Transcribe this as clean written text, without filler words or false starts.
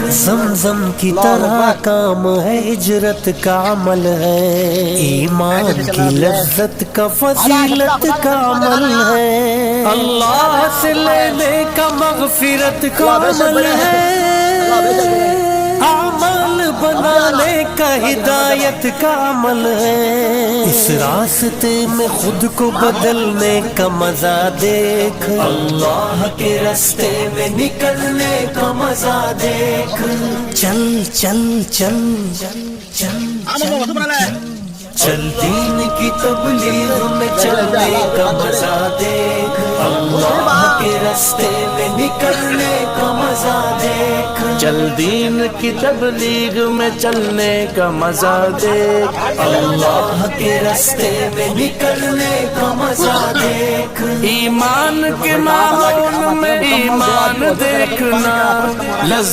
ज़मज़म की तरह काम है, हिजरत का अमल है, ईमान की लज्जत का फजीलत का अमल है, अल्लाह से लेने का मग़फ़िरत का अमल है, अमल बनाने का हिदायत का अमल है। इस रास्ते में खुद को बदलने का मजा देख, अल्लाह के रास्ते में निकलने का मजा देख। चल चल चल चल चल चल दीन की तबलीग में चलने का मजा देख, अल्लाह के रास्ते में निकलने का मजा देख। चल दीन की तबलीग में चलने का मजा देख, अल्लाह के रास्ते में निकलने का मजा देख। ईमान के मामून में ईमान देखना,